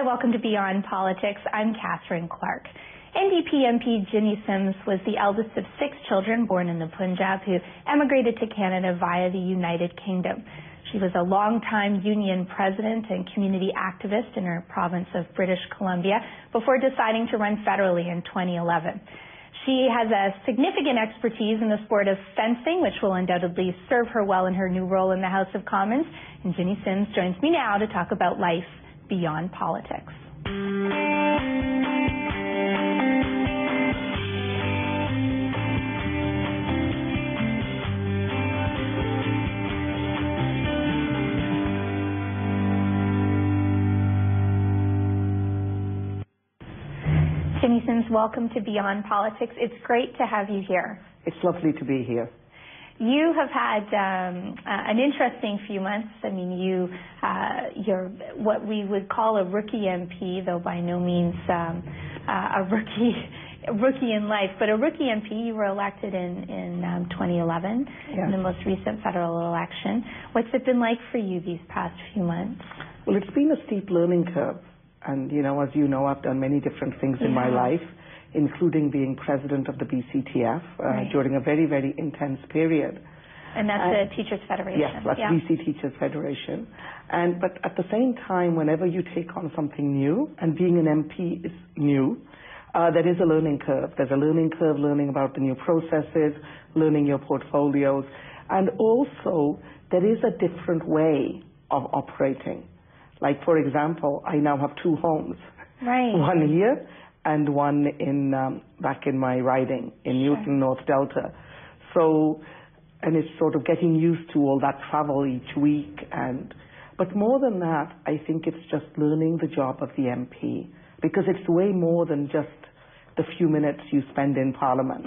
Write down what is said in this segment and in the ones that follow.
welcome to Beyond Politics. I'm Catherine Clark. NDP MP Jinny Sims was the eldest of 6 children born in the Punjab who emigrated to Canada via the United Kingdom. She was a long-time union president and community activist in her province of British Columbia before deciding to run federally in 2011. She has a significant expertise in the sport of fencing, which will undoubtedly serve her well in her new role in the House of Commons. And Jinny Sims joins me now to talk about life beyond politics. Jinny Sims, welcome to Beyond Politics. It's great to have you here. It's lovely to be here. You have had an interesting few months. I mean, you're what we would call a rookie MP, though by no means a rookie in life, but a rookie MP. You were elected in 2011 in the most recent federal election. What's it been like for you these past few months? Well, it's been a steep learning curve. And, as you know, I've done many different things in my life, including being president of the BCTF during a very, very intense period. And that's the Teachers Federation. Yes, that's BC Teachers Federation. But at the same time, whenever you take on something new, and being an MP is new, there is a learning curve. There's a learning curve learning about the new processes, learning your portfolios, and also there is a different way of operating. Like, for example, I now have 2 homes. Right. One here and one in back in my riding in Newton, North Delta. So, and it's sort of getting used to all that travel each week. But more than that, I think it's just learning the job of the MP, because it's way more than just the few minutes you spend in Parliament.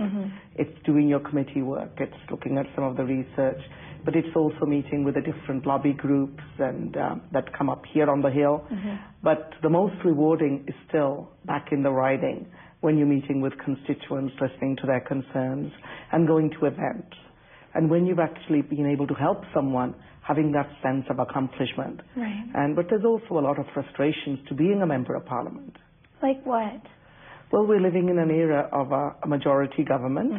It's doing your committee work. It's looking at some of the research. But it's also meeting with the different lobby groups and that come up here on the Hill. But the most rewarding is still back in the riding, when you're meeting with constituents, listening to their concerns, and going to events. And when you've actually been able to help someone, having that sense of accomplishment. But there's also a lot of frustrations to being a member of Parliament. Like what? Well, we're living in an era of a majority government,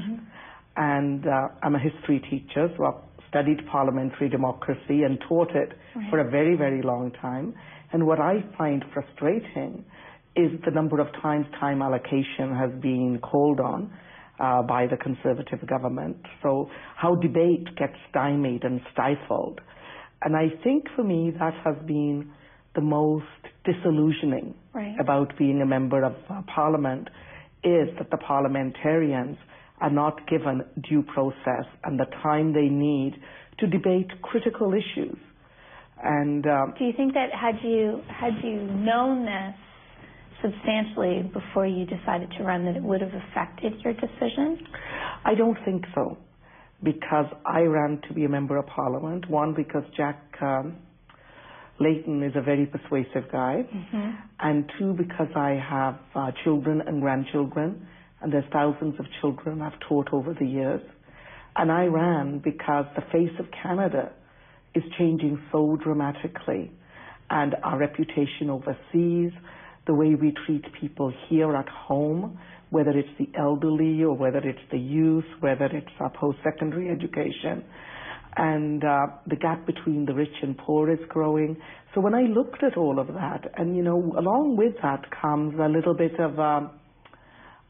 and I'm a history teacher, so I've studied parliamentary democracy and taught it for a very, very long time. And what I find frustrating is the number of times time allocation has been called on by the Conservative government. So how debate gets stymied and stifled. And I think for me that has been the most disillusioning about being a member of Parliament, is that the parliamentarians are not given due process and the time they need to debate critical issues. And do you think that had you known this substantially before you decided to run, that it would have affected your decision? I don't think so, because I ran to be a member of Parliament. One, because Jack Layton is a very persuasive guy, and 2, because I have children and grandchildren, and there's thousands of children I've taught over the years. And I ran because the face of Canada is changing so dramatically, and our reputation overseas, the way we treat people here at home, whether it's the elderly or whether it's the youth, whether it's our post-secondary education, and the gap between the rich and poor is growing. So when I looked at all of that, and along with that comes a little bit of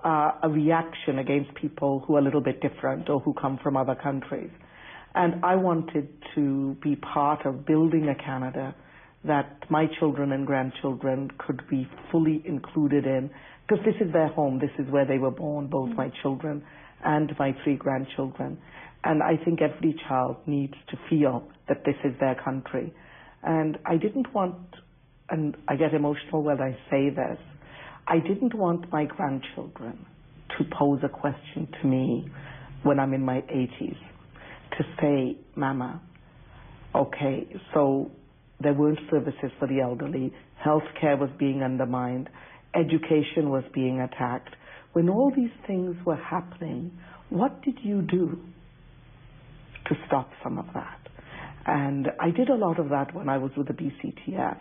a reaction against people who are a little bit different or who come from other countries. And I wanted to be part of building a Canada that my children and grandchildren could be fully included in, because this is their home, this is where they were born, both my children and my 3 grandchildren. And I think every child needs to feel that this is their country. And I didn't want, and I get emotional when I say this, I didn't want my grandchildren to pose a question to me when I'm in my 80s, to say, Mama, okay, so there weren't services for the elderly, healthcare was being undermined, education was being attacked. When all these things were happening, what did you do to stop some of that? And I did a lot of that when I was with the BCTF.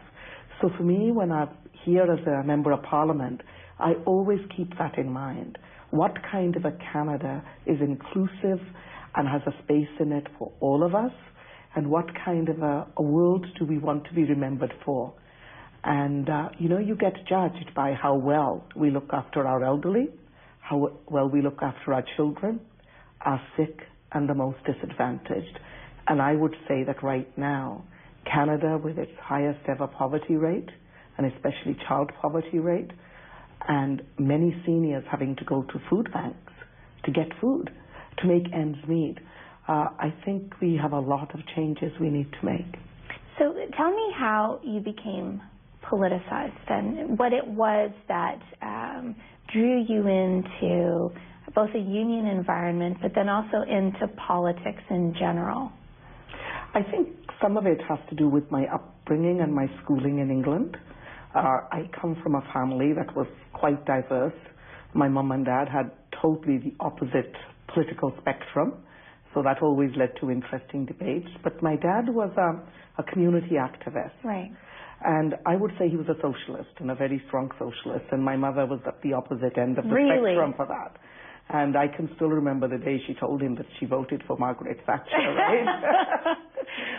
So for me, when I'm here as a member of parliament, I always keep that in mind. What kind of a Canada is inclusive and has a space in it for all of us? And what kind of a world do we want to be remembered for? And, you get judged by how well we look after our elderly, how well we look after our children, our sick, and the most disadvantaged. And I would say that right now, Canada, with its highest ever poverty rate, and especially child poverty rate, and many seniors having to go to food banks to get food, to make ends meet, I think we have a lot of changes we need to make. So tell me how you became politicized and what it was that drew you into both a union environment but then also into politics in general. I think some of it has to do with my upbringing and my schooling in England. I come from a family that was quite diverse. My mum and dad had totally the opposite political spectrum, so that always led to interesting debates. But my dad was a community activist. Right. And I would say he was a socialist, and a very strong socialist, and my mother was at the opposite end of the spectrum for that. And I can still remember the day she told him that she voted for Margaret Thatcher, right?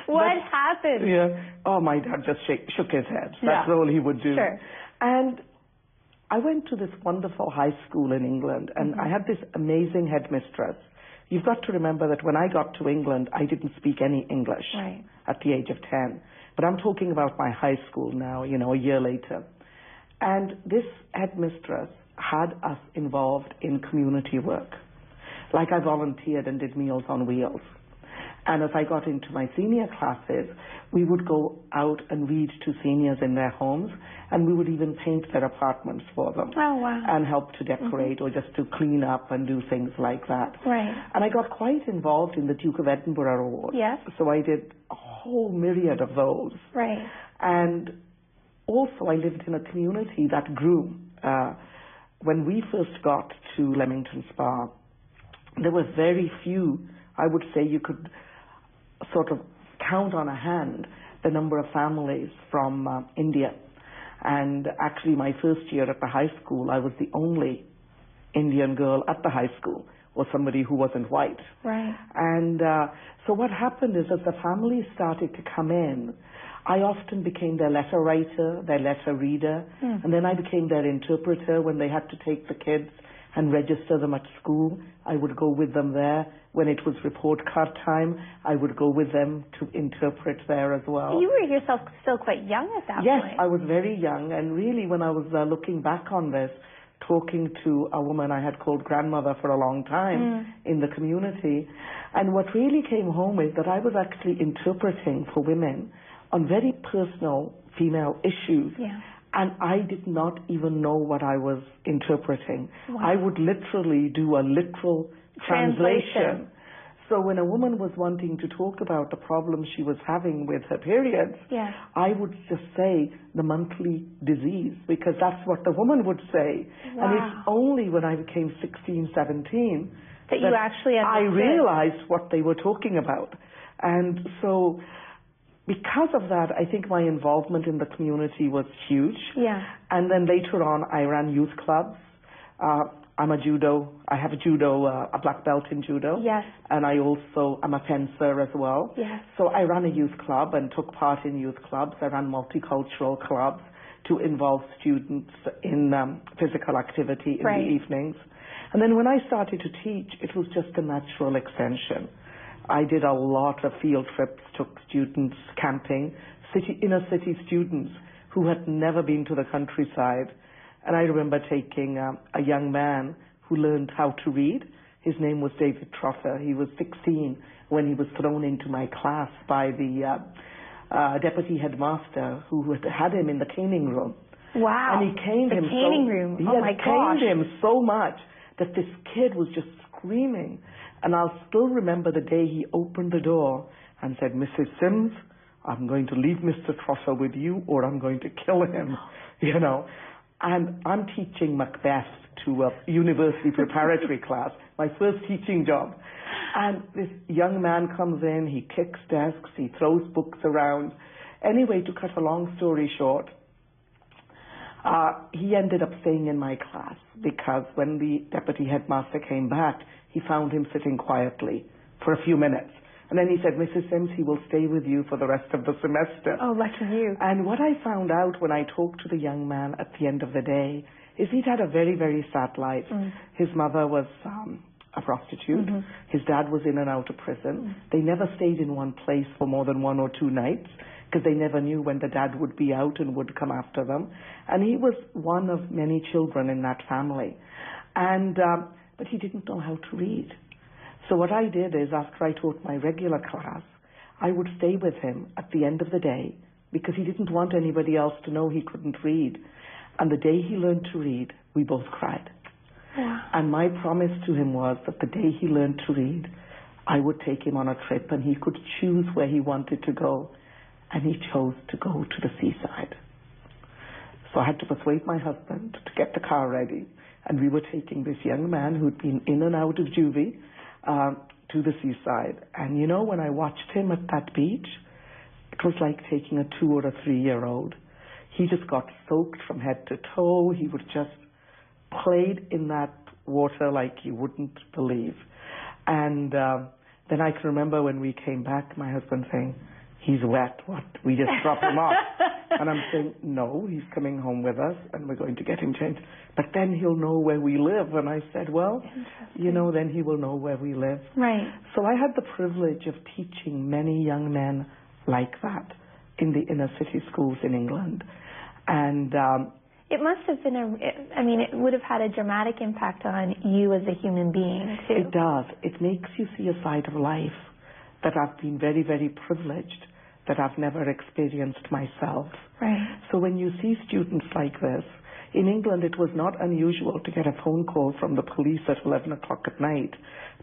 What happened? Yeah. Oh, my dad just shook his head. That's all he would do. Sure. And I went to this wonderful high school in England, and I had this amazing headmistress. You've got to remember that when I got to England, I didn't speak any English at the age of 10. But I'm talking about my high school now, a year later. And this headmistress had us involved in community work. Like I volunteered and did Meals on Wheels. And as I got into my senior classes, we would go out and read to seniors in their homes, and we would even paint their apartments for them. Oh, wow. And help to decorate or just to clean up and do things like that. Right. And I got quite involved in the Duke of Edinburgh Award. Yes. So I did a whole myriad of those. Right. And also I lived in a community that grew. When we first got to Leamington Spa, there were very few, I would say you could sort of count on a hand the number of families from India. And actually my first year at the high school, I was the only Indian girl at the high school, or somebody who wasn't white. Right. And so what happened is, as the families started to come in, I often became their letter writer, their letter reader, and then I became their interpreter when they had to take the kids and register them at school. I would go with them there. When it was report card time, I would go with them to interpret there as well. You were yourself still quite young at that point. Yes, I was very young, and really when I was looking back on this, talking to a woman I had called grandmother for a long time in the community, and what really came home is that I was actually interpreting for women on very personal female issues. Yeah. And I did not even know what I was interpreting. Wow. I would literally do a literal translation. So when a woman was wanting to talk about the problem she was having with her periods, I would just say the monthly disease, because that's what the woman would say. Wow. And it's only when I became 16, 17 that you actually understood. I realized what they were talking about. And so because of that, I think my involvement in the community was huge. Yeah. And then later on, I ran youth clubs. I have a judo, a black belt in judo. Yes. And I'm a fencer as well. Yes. So I ran a youth club and took part in youth clubs. I ran multicultural clubs to involve students in physical activity in the evenings. And then when I started to teach, it was just a natural extension. I did a lot of field trips, took students camping, inner city students who had never been to the countryside. And I remember taking a young man who learned how to read. His name was David Trotter. He was 16 when he was thrown into my class by the deputy headmaster who had him in the caning room. Wow. And he caned him caning room. He oh my gosh. caned him so much that this kid was just screaming. And I'll still remember the day he opened the door and said, "Mrs. Sims, I'm going to leave Mr. Trotter with you or I'm going to kill him," And I'm teaching Macbeth to a university preparatory class, my first teaching job. And this young man comes in, he kicks desks, he throws books around. Anyway, to cut a long story short, He ended up staying in my class because when the deputy headmaster came back, he found him sitting quietly for a few minutes. And then he said, Mrs. Sims, he will stay with you for the rest of the semester. Oh, lucky you. And what I found out when I talked to the young man at the end of the day is he'd had a very, very sad life. His mother was a prostitute. His dad was in and out of prison. They never stayed in one place for more than 1 or 2 nights because they never knew when the dad would be out and would come after them. And he was one of many children in that family. And but he didn't know how to read. So what I did is, after I taught my regular class, I would stay with him at the end of the day because he didn't want anybody else to know he couldn't read. And the day he learned to read, we both cried. Wow. And my promise to him was that the day he learned to read, I would take him on a trip and he could choose where he wanted to go. And he chose to go to the seaside. So I had to persuade my husband to get the car ready. And we were taking this young man who'd been in and out of juvie to the seaside. And you know, when I watched him at that beach, it was like taking a 2 or a 3-year-old. He just got soaked from head to toe. He would just played in that water like you wouldn't believe. And then I can remember when we came back, my husband saying, he's wet, what? We just drop him off. And I'm saying, no, he's coming home with us and we're going to get him changed. But then he'll know where we live. And I said, well, you know, then he will know where we live. Right. So I had the privilege of teaching many young men like that in the inner city schools in England. And it must have been it would have had a dramatic impact on you as a human being, too. It does. It makes you see a side of life that I've been very, very privileged that I've never experienced myself. Right. So when you see students like this, in England it was not unusual to get a phone call from the police at 11 o'clock at night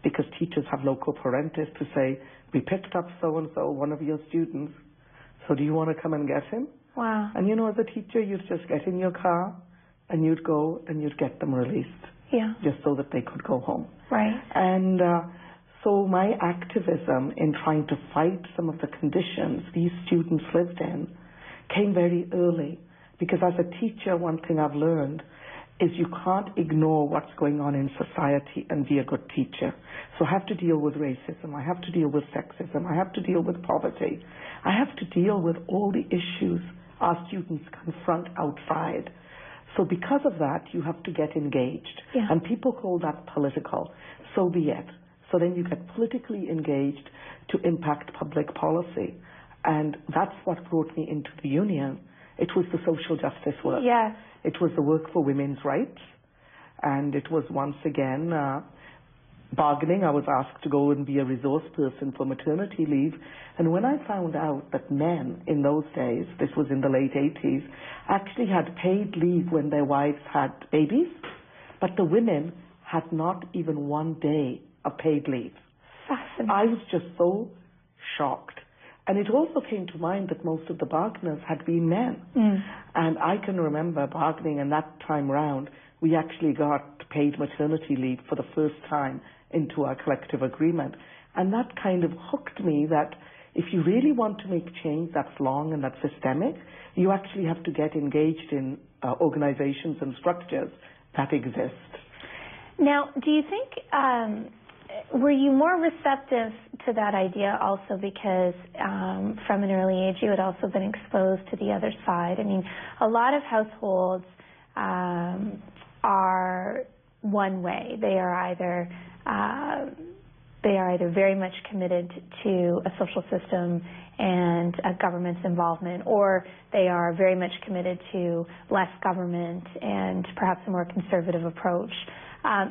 because teachers have local parentis to say, we picked up so-and-so, one of your students, so do you want to come and get him? Wow. And you know, as a teacher, you'd just get in your car and you'd go and you'd get them released. Yeah. Just so that they could go home. Right. And so my activism in trying to fight some of the conditions these students lived in came very early. Because as a teacher, one thing I've learned is you can't ignore what's going on in society and be a good teacher. So I have to deal with racism, I have to deal with sexism, I have to deal with poverty, I have to deal with all the issues our students confront outside. So because of that, you have to get engaged. Yeah. And people call that political. So be it. So then you get politically engaged to impact public policy. And that's what brought me into the union. It was the social justice work. Yes. It was the work for women's rights. And it was once again bargaining. I was asked to go and be a resource person for maternity leave. And when I found out that men in those days, this was in the late 80s, actually had paid leave when their wives had babies, but the women had not even 1 day of paid leave. Fascinating. I was just so shocked. And it also came to mind that most of the bargainers had been men. And I can remember bargaining, and that time round, we actually got paid maternity leave for the first time into our collective agreement. And that kind of hooked me that if you really want to make change that's long and that's systemic, you actually have to get engaged in organizations and structures that exist. Now, do you think, were you more receptive to that idea also because from an early age you had also been exposed to the other side? I mean, a lot of households are one way. They are either very much committed to a social system and a government's involvement, or they are very much committed to less government and perhaps a more conservative approach.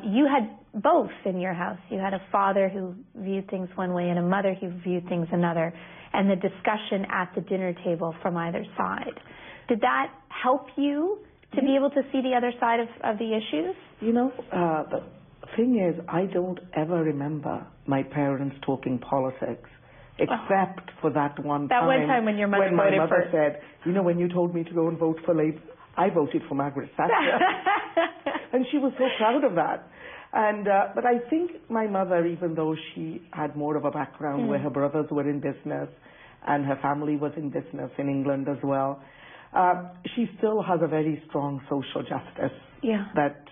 You had both in your house. You had a father who viewed things one way and a mother who viewed things another, and the discussion at the dinner table from either side. Did that help you to be able to see the other side of the issues? You know, the thing is, I don't ever remember my parents talking politics, except for that one time. That one time when your mother when my mother said, you know, when you told me to go and vote for Labour, I voted for Margaret Thatcher. And she was so proud of that. And but I think my mother, even though she had more of a background where her brothers were in business and her family was in business in England as well, She still has a very strong social justice. Yeah. That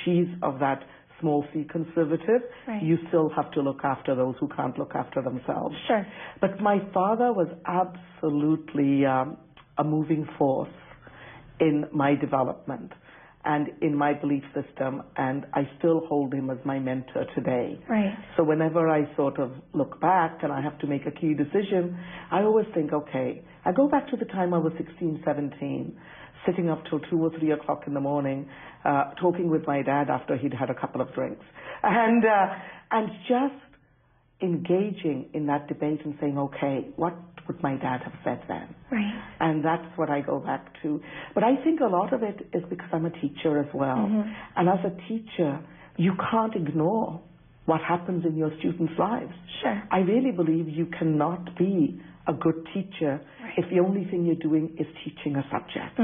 she's of that small c conservative. Right. You still have to look after those who can't look after themselves. Sure. But my father was absolutely a moving force in my development and in my belief system, and I still hold him as my mentor today. Right. So whenever I sort of look back and I have to make a key decision, I always think, okay, I go back to the time I was 16, 17, sitting up till 2 or 3 o'clock in the morning, talking with my dad after he'd had a couple of drinks, and just engaging in that debate and saying, okay, what would my dad have said then? Right. And that's what I go back to. But I think a lot of it is because I'm a teacher as well. Mm-hmm. And as a teacher, you can't ignore what happens in your students' lives. Sure. I really believe you cannot be a good teacher if the only thing you're doing is teaching a subject.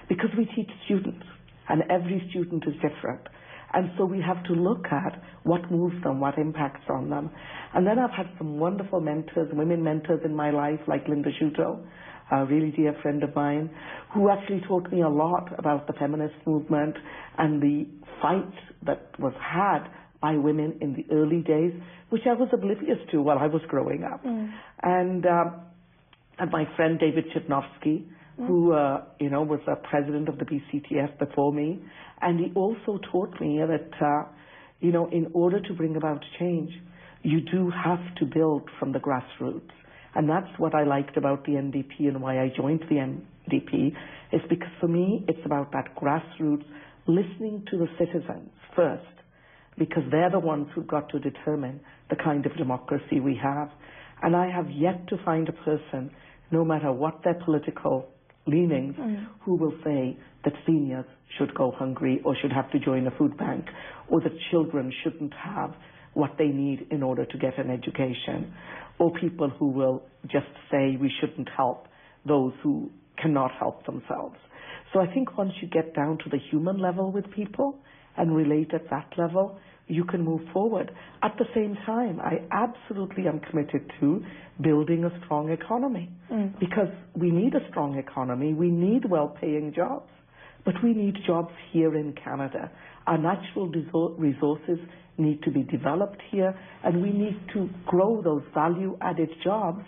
Because we teach students, and every student is different. And so we have to look at what moves them, what impacts on them. And then I've had some wonderful mentors, women mentors in my life, like Linda Judo, a really dear friend of mine, who actually taught me a lot about the feminist movement and the fight that was had by women in the early days, which I was oblivious to while I was growing up. And my friend David Chitnovsky, who was the president of the BCTF before me, and he also taught me that in order to bring about change, you do have to build from the grassroots. And that's what I liked about the NDP and why I joined the NDP, is because for me it's about that grassroots, listening to the citizens first, because they're the ones who've got to determine the kind of democracy we have. And I have yet to find a person, no matter what their political leanings, who will say that seniors should go hungry or should have to join a food bank, or that children shouldn't have what they need in order to get an education, or people who will just say we shouldn't help those who cannot help themselves. So I think once you get down to the human level with people and relate at that level, you can move forward. At the same time, I absolutely am committed to building a strong economy, because we need a strong economy. We need well-paying jobs, but we need jobs here in Canada. Our natural resources need to be developed here, and we need to grow those value-added jobs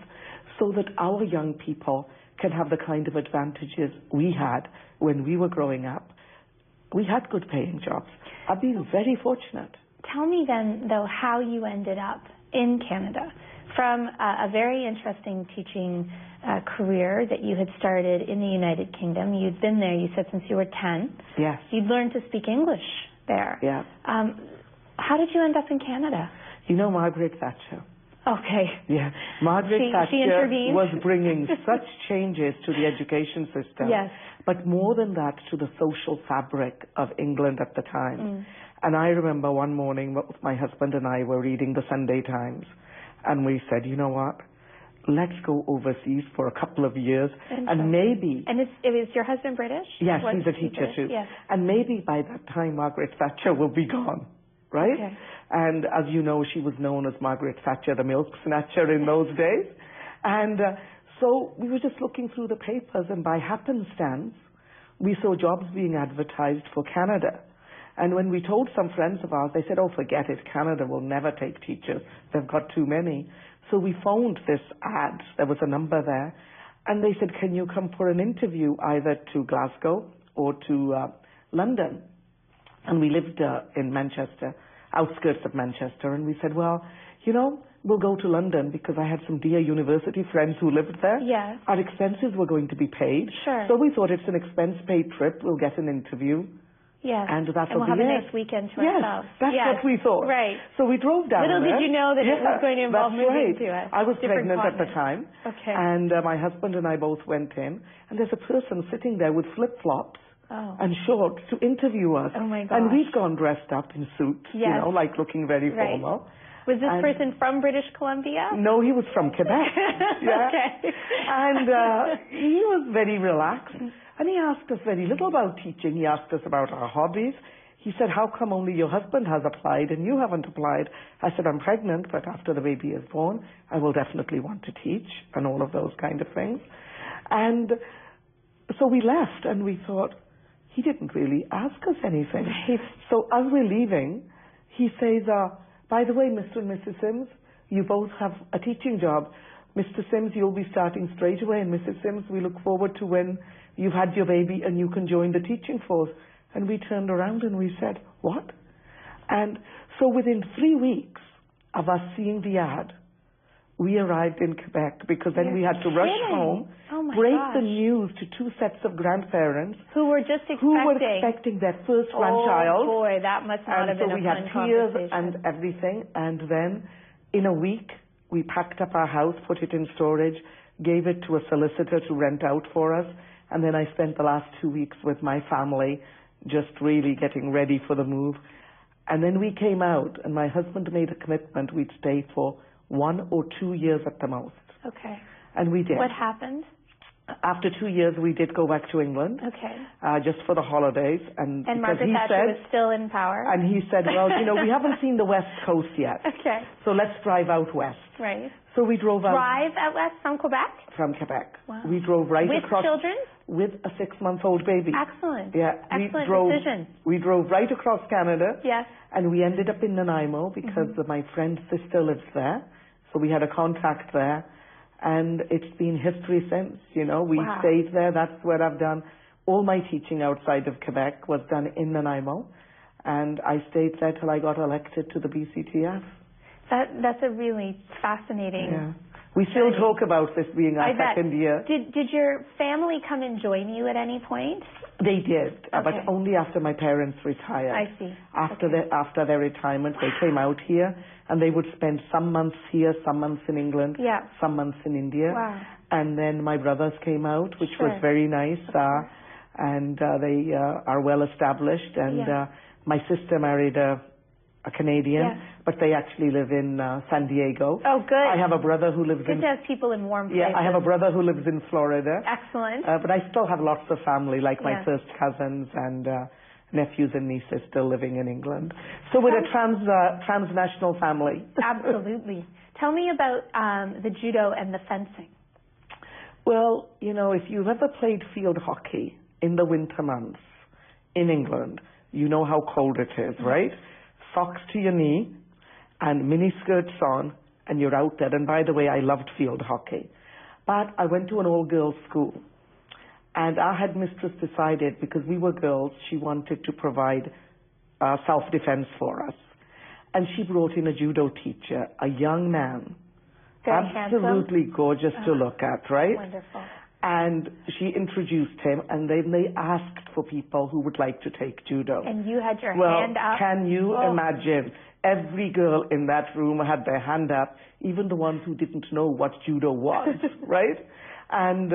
so that our young people can have the kind of advantages we had when we were growing up. We had good-paying jobs. I've been very fortunate. Tell me then, though, how you ended up in Canada from a very interesting teaching career that you had started in the United Kingdom. You'd been there, you said, since you were 10. Yes. You'd learned to speak English there. Yeah. How did you end up in Canada? You know Margaret Thatcher. Okay. Yeah. Margaret she Thatcher intervened. was bringing such changes to the education system. Yes. But more than that, to the social fabric of England at the time. And I remember one morning, my husband and I were reading the Sunday Times, and we said, you know what, let's go overseas for a couple of years, and maybe... And is your husband British? Yes, he's a teacher too. Yes. And maybe by that time, Margaret Thatcher will be gone, right? Okay. And as you know, she was known as Margaret Thatcher, the milk snatcher in those days. And so we were just looking through the papers, and by happenstance, we saw jobs being advertised for Canada. And when we told some friends of ours, they said, oh, forget it, Canada will never take teachers. They've got too many. So we phoned this ad. There was a number there. And they said, can you come for an interview either to Glasgow or to London? And we lived in Manchester, outskirts of Manchester. And we said, well, we'll go to London because I had some dear university friends who lived there. Yes. Our expenses were going to be paid. Sure. So we thought it's an expense-paid trip. We'll get an interview. Yes. And that we'll have a nice weekend to ourselves. That's what we thought. Right. So we drove down Little there. did you know that it was going to involve moving to us. I was pregnant continent. at the time. Okay. And my husband and I both went in. And there's a person sitting there with flip-flops and shorts to interview us. Oh, my gosh. And we'd gone dressed up in suits, like looking very formal. Was this person from British Columbia? No, he was from Quebec. Okay. And he was very relaxed. And he asked us very little about teaching. He asked us about our hobbies. He said, how come only your husband has applied and you haven't applied? I said, I'm pregnant, but after the baby is born, I will definitely want to teach, and all of those kind of things. And so we left and we thought, he didn't really ask us anything. Right. So as we're leaving, he says, by the way, Mr. and Mrs. Sims, you both have a teaching job. Mr. Sims, you'll be starting straight away, and Mrs. Sims, we look forward to when you've had your baby and you can join the teaching force. And we turned around and we said, what? And so within 3 weeks of us seeing the ad, we arrived in Quebec because then we had to rush home, break the news to 2 sets of grandparents who were expecting their first grandchild. Oh boy, that must not have been a fun conversation. So we had tears conversation. and everything, and then in a week we packed up our house, put it in storage, gave it to a solicitor to rent out for us, and then I spent the last 2 weeks with my family just really getting ready for the move. And then we came out, and my husband made a commitment we'd stay for 1 or 2 years at the most. Okay. And we did. What happened? After 2 years, we did go back to England. Okay. Just for the holidays. And Margaret Thatcher was still in power. And he said, well, we haven't seen the West Coast yet. Okay. So let's drive out west. Right. So we drove out. Drive out west from Quebec? From Quebec. Wow. We drove right across. With children? With a 6-month-old baby. Excellent. Yeah. Excellent decision. We drove right across Canada. Yes. And we ended up in Nanaimo because my friend's sister lives there. So we had a contact there. And it's been history since, We stayed there. That's where I've done all my teaching outside of Quebec was done in Nanaimo. And I stayed there till I got elected to the BCTF. That's a really fascinating... Yeah. We still talk about this being our second year. Did your family come and join you at any point? They did, but only after my parents retired. I see. After their retirement, they came out here, and they would spend some months here, some months in England, some months in India. Wow. And then my brothers came out, which was very nice, and they are well established. And my sister married a Canadian, but they actually live in San Diego. Oh, good. I have a brother who lives Good to have people in warm places. Yeah, I have a brother who lives in Florida. Excellent. But I still have lots of family, like my first cousins and nephews and nieces still living in England. So we're a transnational family. Absolutely. Tell me about the judo and the fencing. Well, if you've ever played field hockey in the winter months in England, you know how cold it is, right? Socks to your knee and mini skirts on, and you're out there. And by the way, I loved field hockey. But I went to an all-girls school, and our headmistress decided, because we were girls, she wanted to provide self-defense for us. And she brought in a judo teacher, a young man, very absolutely handsome. Gorgeous to look at, right? Wonderful. And she introduced him, and then they asked for people who would like to take judo. And you had your hand up. Can you imagine? Every girl in that room had their hand up, even the ones who didn't know what judo was, right? And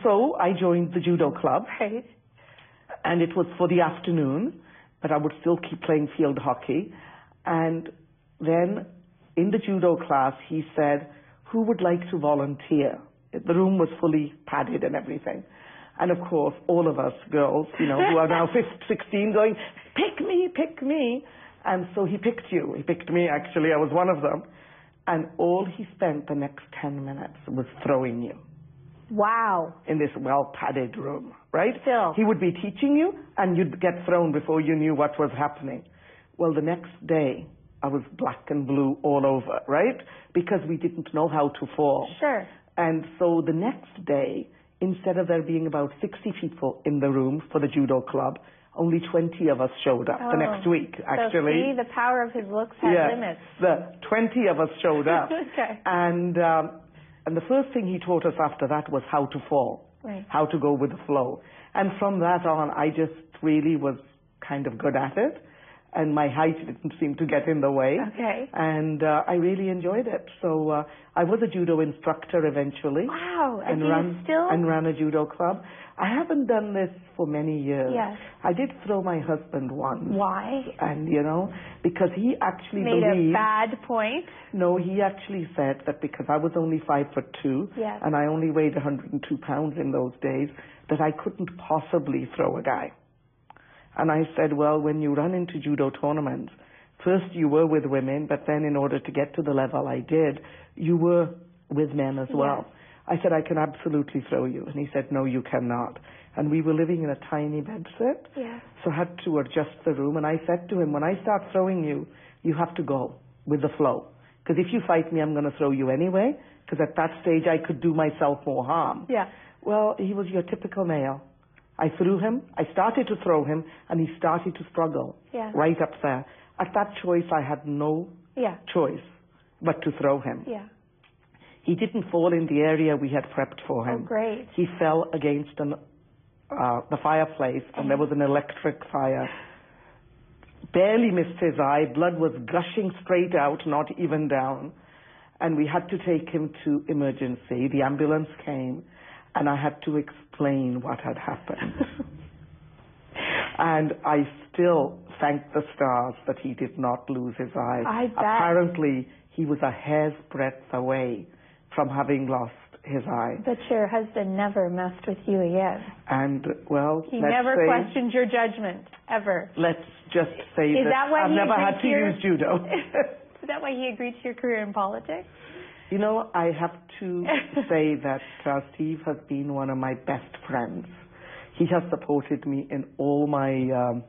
so I joined the judo club. Right. And it was for the afternoon, but I would still keep playing field hockey. And then in the judo class, he said, who would like to volunteer? The room was fully padded and everything. And of course, all of us girls, who are now 16 going, pick me, pick me. And so he picked you. He picked me, actually. I was one of them. And all he spent the next 10 minutes was throwing you. Wow. In this well-padded room, right? Still. He would be teaching you, and you'd get thrown before you knew what was happening. Well, the next day, I was black and blue all over, right? Because we didn't know how to fall. Sure. And so the next day, instead of there being about 60 people in the room for the judo club, only 20 of us showed up the next week, actually. So see, the power of his looks had limits. The 20 of us showed up. Okay. And the first thing he taught us after that was how to fall, how to go with the flow. And from that on, I just really was kind of good at it. And my height didn't seem to get in the way. Okay. And I really enjoyed it. So I was a judo instructor eventually. Wow. And ran a judo club. I haven't done this for many years. Yes. I did throw my husband once. Why? And, because he actually made a bad point? No, he actually said that because I was only 5'2", and I only weighed 102 pounds in those days, that I couldn't possibly throw a guy. And I said, well, when you run into judo tournaments, first you were with women, but then in order to get to the level I did, you were with men as well. I said, I can absolutely throw you. And he said, no, you cannot. And we were living in a tiny bedsit, so I had to adjust the room. And I said to him, when I start throwing you, you have to go with the flow. Because if you fight me, I'm going to throw you anyway, because at that stage I could do myself more harm. Yeah. Well, he was your typical male. I threw him, I started to throw him, and he started to struggle right up there. At that choice, I had no choice but to throw him. Yeah. He didn't fall in the area we had prepped for him. Oh, great. He fell against the fireplace, and there was an electric fire. Barely missed his eye. Blood was gushing straight out, not even down. And we had to take him to emergency. The ambulance came, and I had to explain what had happened. And I still thank the stars that he did not lose his eye. I bet. Apparently, he was a hair's breadth away from having lost his eye. But your husband never messed with you again. And, well, he never questioned your judgment, ever. Let's just say that I've never had to use judo. Is that why he agreed to your career in politics? You know, I have to say that Steve has been one of my best friends. He has supported me in all my,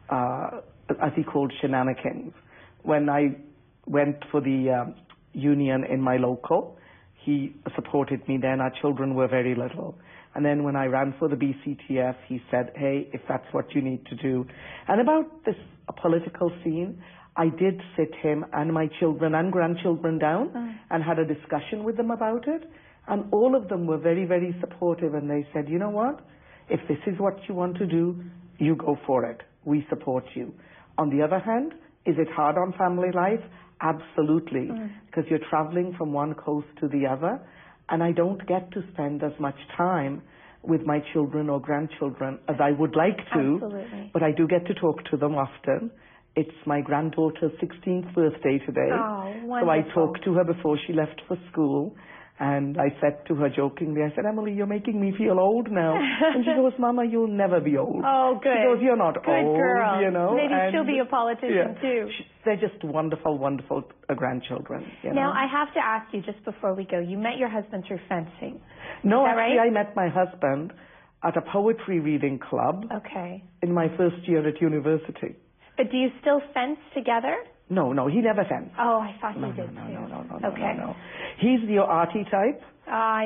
as he called, shenanigans. When I went for the union in my local, he supported me then. Our children were very little. And then when I ran for the BCTF, he said, hey, if that's what you need to do. And about this political scene, I did sit him and my children and grandchildren down and had a discussion with them about it. And all of them were very, very supportive. And they said, you know what? If this is what you want to do, you go for it. We support you. On the other hand, is it hard on family life? Absolutely. Because you're traveling from one coast to the other. And I don't get to spend as much time with my children or grandchildren as I would like to. Absolutely. But I do get to talk to them often. It's my granddaughter's 16th birthday today. Oh, wonderful. So I talked to her before she left for school. And I said to her jokingly, I said, Emily, you're making me feel old now. And she goes, Mama, you'll never be old. Oh, good. She goes, you're not good old, girl. you know. Maybe she'll be a politician, too. They're just wonderful, wonderful grandchildren. You know? Now, I have to ask you, just before we go, you met your husband through fencing. No, Is that actually, right? I met my husband at a poetry reading club in my first year at university. But do you still fence together? No, he never fenced. Oh, I thought you did, too. No. He's the arty type.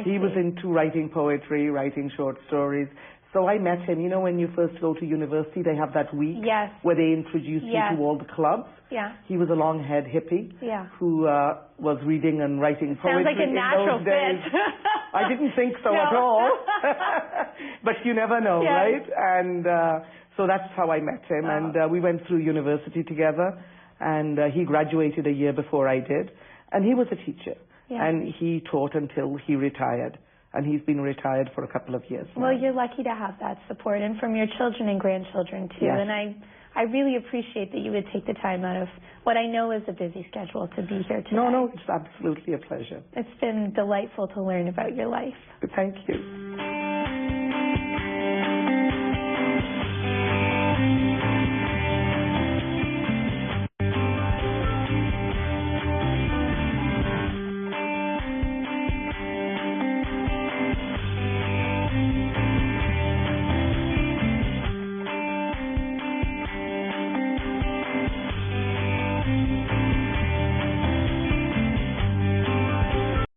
He was into writing poetry, writing short stories. So I met him. You know, when you first go to university, they have that week where they introduce you to all the clubs. Yeah. He was a long-haired hippie who was reading and writing poetry. Sounds like a natural fit. I didn't think so at all. But you never know, right? And so that's how I met him. And we went through university together. And he graduated a year before I did. And he was a teacher. And he taught until he retired. And he's been retired for a couple of years now. Well, you're lucky to have that support, and from your children and grandchildren, too. Yes. And I really appreciate that you would take the time out of what I know is a busy schedule to be here today. No, it's absolutely a pleasure. It's been delightful to learn about your life. Thank you.